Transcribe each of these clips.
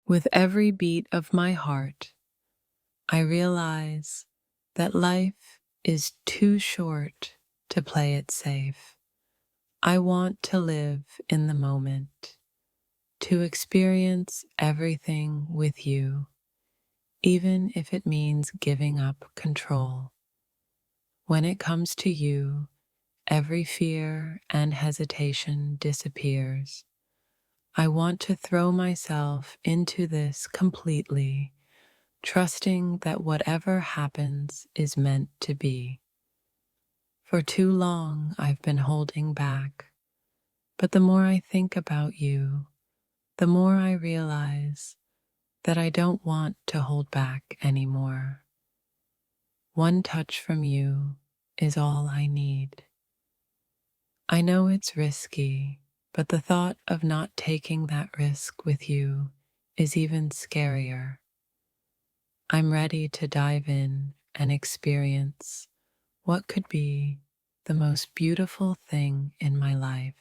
With every beat of my heart, I realize that life is too short to play it safe. I want to live in the moment, to experience everything with you, even if it means giving up control. When it comes to you, every fear and hesitation disappears. I want to throw myself into this completely, trusting that whatever happens is meant to be. For too long, I've been holding back, but the more I think about you, the more I realize that I don't want to hold back anymore. One touch from you is all I need. I know it's risky, but the thought of not taking that risk with you is even scarier. I'm ready to dive in and experience what could be the most beautiful thing in my life.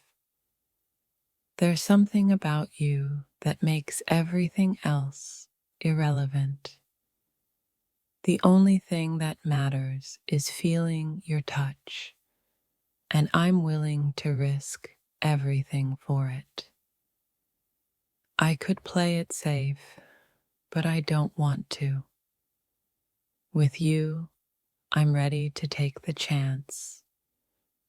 There's something about you that makes everything else irrelevant. The only thing that matters is feeling your touch, and I'm willing to risk everything for it. I could play it safe, but I don't want to. With you, I'm ready to take the chance,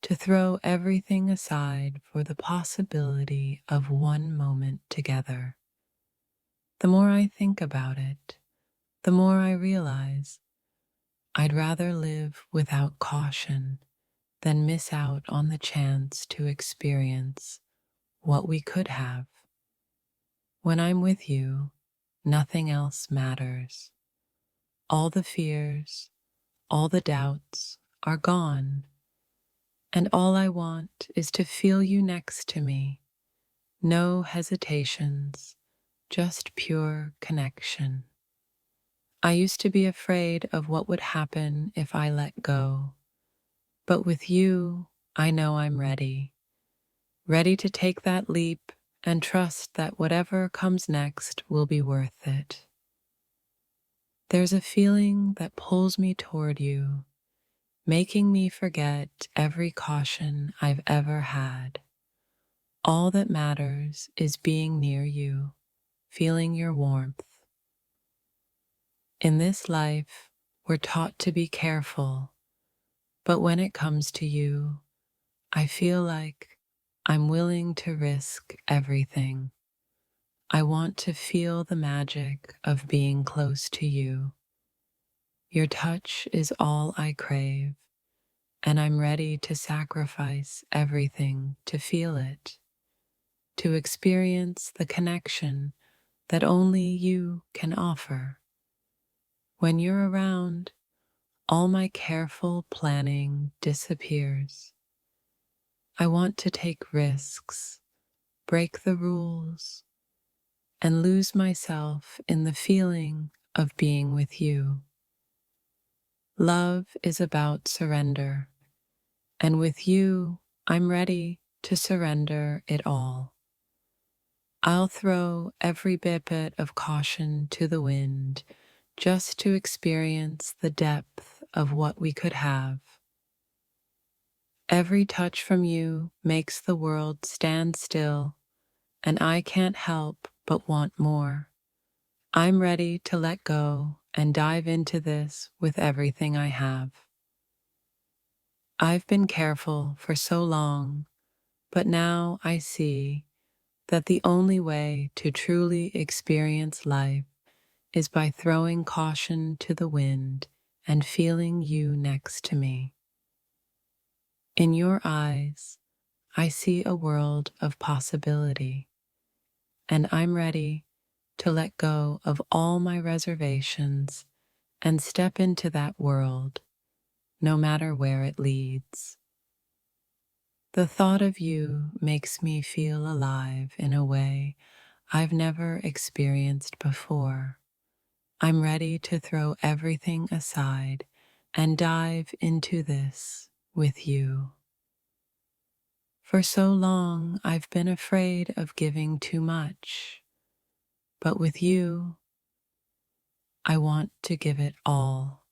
to throw everything aside for the possibility of one moment together. The more I think about it, the more I realize I'd rather live without caution than miss out on the chance to experience what we could have. When I'm with you, nothing else matters. All the fears, all the doubts are gone, and all I want is to feel you next to me. No hesitations, just pure connection. I used to be afraid of what would happen if I let go, but with you, I know I'm ready to take that leap and trust that whatever comes next will be worth it. There's a feeling that pulls me toward you, making me forget every caution I've ever had. All that matters is being near you, feeling your warmth. In this life, we're taught to be careful, but when it comes to you, I feel like I'm willing to risk everything. I want to feel the magic of being close to you. Your touch is all I crave, and I'm ready to sacrifice everything to feel it, to experience the connection that only you can offer. When you're around, all my careful planning disappears. I want to take risks, break the rules, and lose myself in the feeling of being with you. Love is about surrender, and with you, I'm ready to surrender it all. I'll throw every bit of caution to the wind just to experience the depth of what we could have. Every touch from you makes the world stand still, and I can't help but want more. I'm ready to let go and dive into this with everything I have. I've been careful for so long, but now I see that the only way to truly experience life is by throwing caution to the wind and feeling you next to me. In your eyes, I see a world of possibility, and I'm ready to let go of all my reservations and step into that world, no matter where it leads. The thought of you makes me feel alive in a way I've never experienced before. I'm ready to throw everything aside and dive into this with you. For so long, I've been afraid of giving too much, But with you, I want to give it all.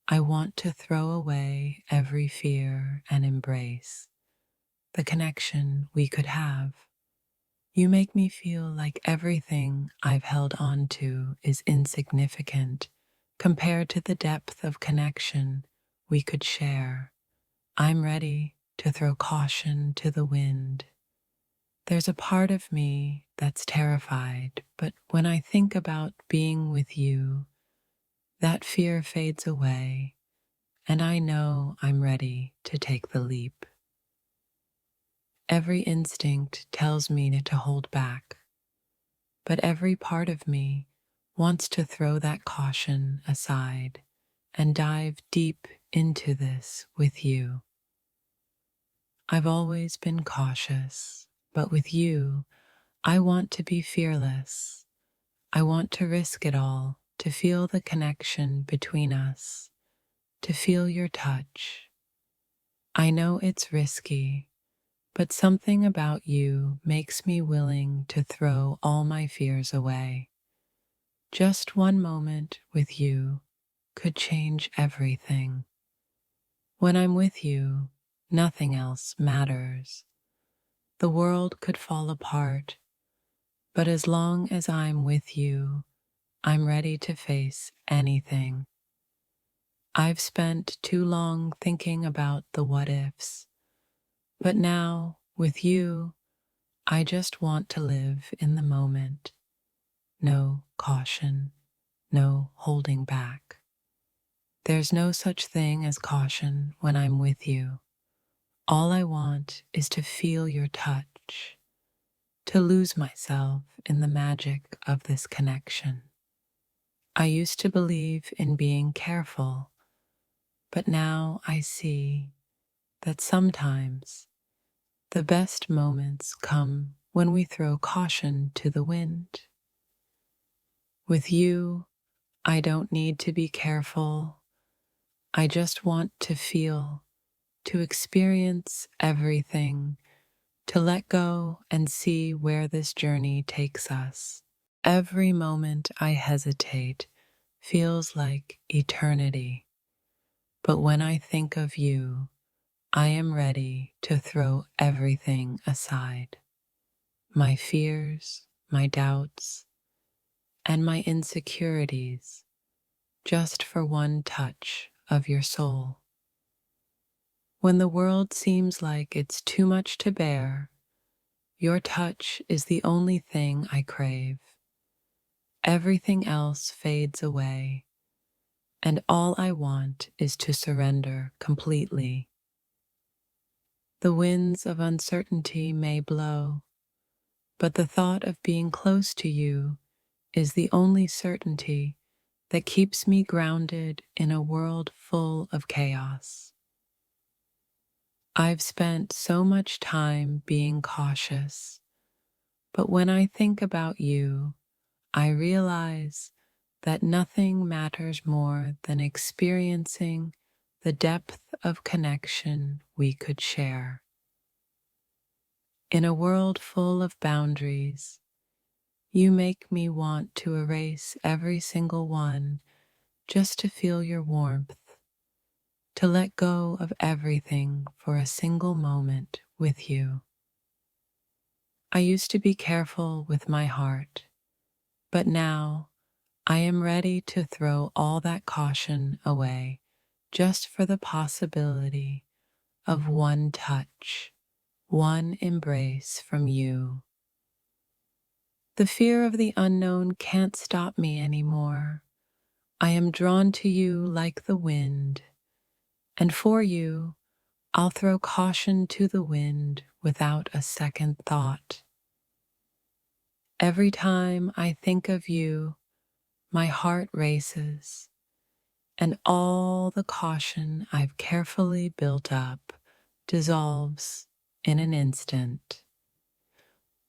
I want to throw away every fear and embrace the connection we could have. You make me feel like everything I've held on to is insignificant compared to the depth of connection we could share. I'm ready to throw caution to the wind. There's a part of me that's terrified, but when I think about being with you, that fear fades away, and I know I'm ready to take the leap. Every instinct tells me to hold back, but every part of me wants to throw that caution aside and dive deep into this with you. I've always been cautious, but with you, I want to be fearless. I want to risk it all, to feel the connection between us, to feel your touch. I know it's risky, but something about you makes me willing to throw all my fears away. Just one moment with you could change everything. When I'm with you, nothing else matters. The world could fall apart, but as long as I'm with you, I'm ready to face anything. I've spent too long thinking about the what ifs, but now, with you, I just want to live in the moment. No caution, no holding back. There's no such thing as caution when I'm with you. All I want is to feel your touch, to lose myself in the magic of this connection. I used to believe in being careful, but now I see that sometimes the best moments come when we throw caution to the wind. With you, I don't need to be careful. I just want to feel, to experience everything, to let go and see where this journey takes us. Every moment I hesitate feels like eternity, but when I think of you, I am ready to throw everything aside. My fears, my doubts, and my insecurities, just for one touch of your soul. When the world seems like it's too much to bear, your touch is the only thing I crave. Everything else fades away, and all I want is to surrender completely. The winds of uncertainty may blow, but the thought of being close to you is the only certainty that keeps me grounded in a world full of chaos. I've spent so much time being cautious, but when I think about you, I realize that nothing matters more than experiencing the depth of connection we could share. In a world full of boundaries, you make me want to erase every single one just to feel your warmth, to let go of everything for a single moment with you. I used to be careful with my heart, but now I am ready to throw all that caution away just for the possibility of one touch, one embrace from you. The fear of the unknown can't stop me anymore. I am drawn to you like the wind, and for you, I'll throw caution to the wind without a second thought. Every time I think of you, my heart races, and all the caution I've carefully built up dissolves in an instant.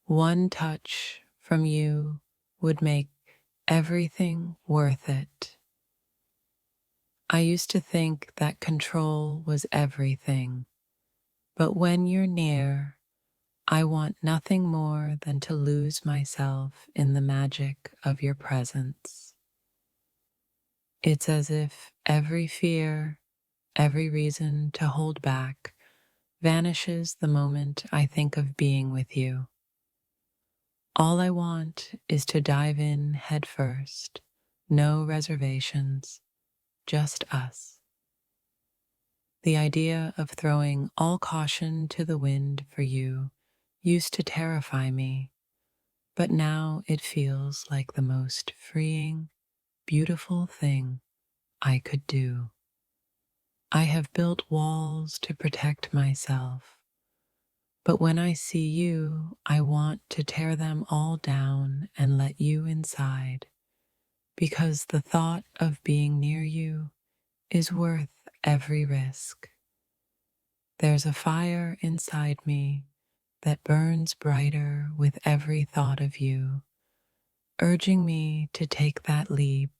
One touch from you would make everything worth it. I used to think that control was everything, but when you're near, I want nothing more than to lose myself in the magic of your presence. It's as if every fear, every reason to hold back vanishes the moment I think of being with you. All I want is to dive in head first, no reservations, just us. The idea of throwing all caution to the wind for you used to terrify me, but now it feels like the most freeing, beautiful thing I could do. I have built walls to protect myself, but when I see you, I want to tear them all down and let you inside, because the thought of being near you is worth every risk. There's a fire inside me that burns brighter with every thought of you, urging me to take that leap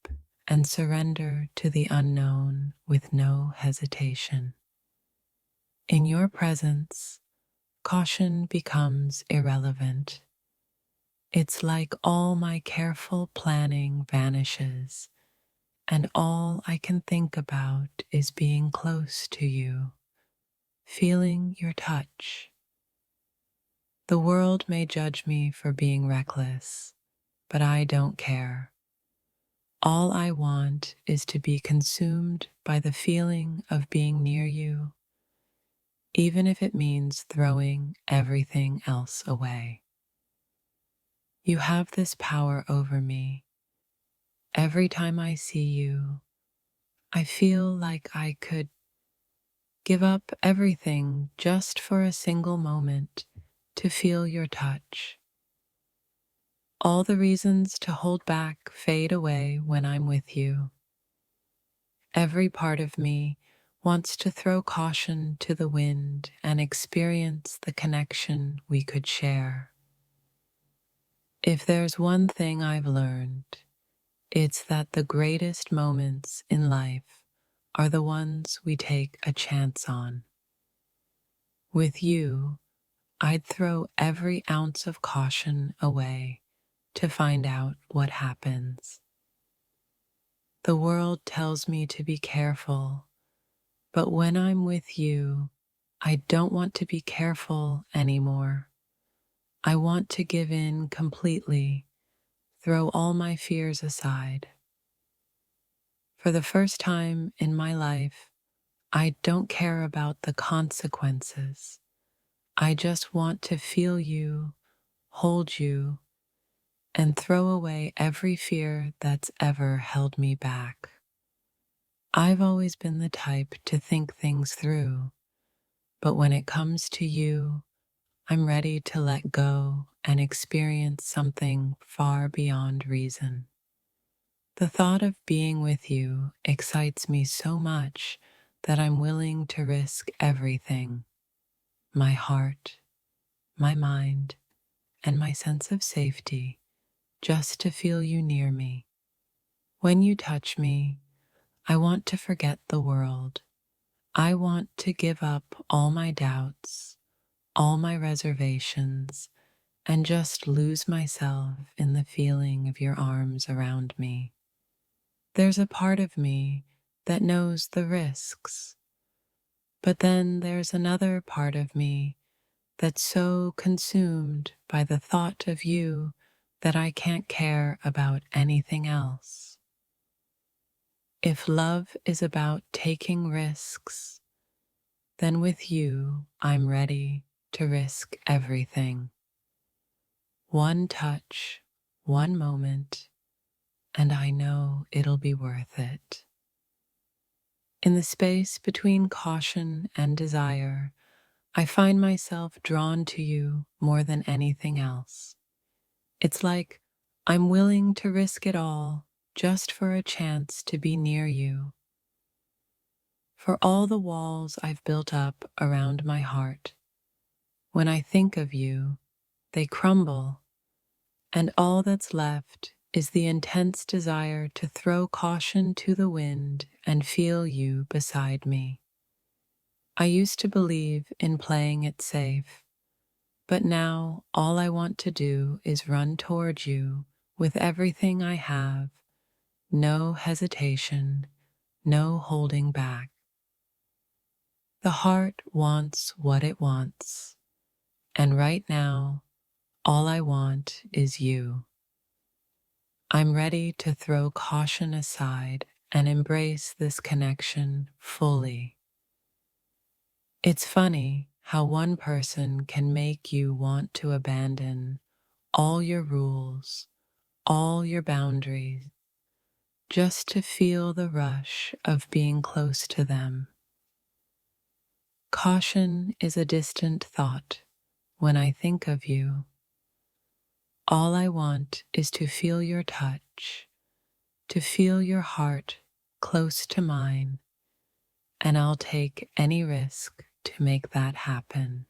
and surrender to the unknown with no hesitation. In your presence, caution becomes irrelevant. It's like all my careful planning vanishes, and all I can think about is being close to you, feeling your touch. The world may judge me for being reckless, but I don't care. All I want is to be consumed by the feeling of being near you, even if it means throwing everything else away. You have this power over me. Every time I see you, I feel like I could give up everything just for a single moment to feel your touch. All the reasons to hold back fade away when I'm with you. Every part of me wants to throw caution to the wind and experience the connection we could share. If there's one thing I've learned, it's that the greatest moments in life are the ones we take a chance on. With you, I'd throw every ounce of caution away to find out what happens. The world tells me to be careful, but when I'm with you, I don't want to be careful anymore. I want to give in completely, throw all my fears aside. For the first time in my life, I don't care about the consequences. I just want to feel you, hold you, and throw away every fear that's ever held me back. I've always been the type to think things through, but when it comes to you, I'm ready to let go and experience something far beyond reason. The thought of being with you excites me so much that I'm willing to risk everything: my heart, my mind, and my sense of safety, just to feel you near me. When you touch me, I want to forget the world. I want to give up all my doubts, all my reservations, and just lose myself in the feeling of your arms around me. There's a part of me that knows the risks, but then there's another part of me that's so consumed by the thought of you that I can't care about anything else. If love is about taking risks, then with you I'm ready to risk everything. One touch, one moment, and I know it'll be worth it. In the space between caution and desire, I find myself drawn to you more than anything else. It's like I'm willing to risk it all just for a chance to be near you. For all the walls I've built up around my heart, when I think of you, they crumble, and all that's left is the intense desire to throw caution to the wind and feel you beside me. I used to believe in playing it safe, But now all I want to do is run toward you with everything I have, no hesitation, no holding back. The heart wants what it wants, and right now, all I want is you. I'm ready to throw caution aside and embrace this connection fully. It's funny how one person can make you want to abandon all your rules, all your boundaries, just to feel the rush of being close to them. Caution is a distant thought when I think of you. All I want is to feel your touch, to feel your heart close to mine, and I'll take any risk to make that happen.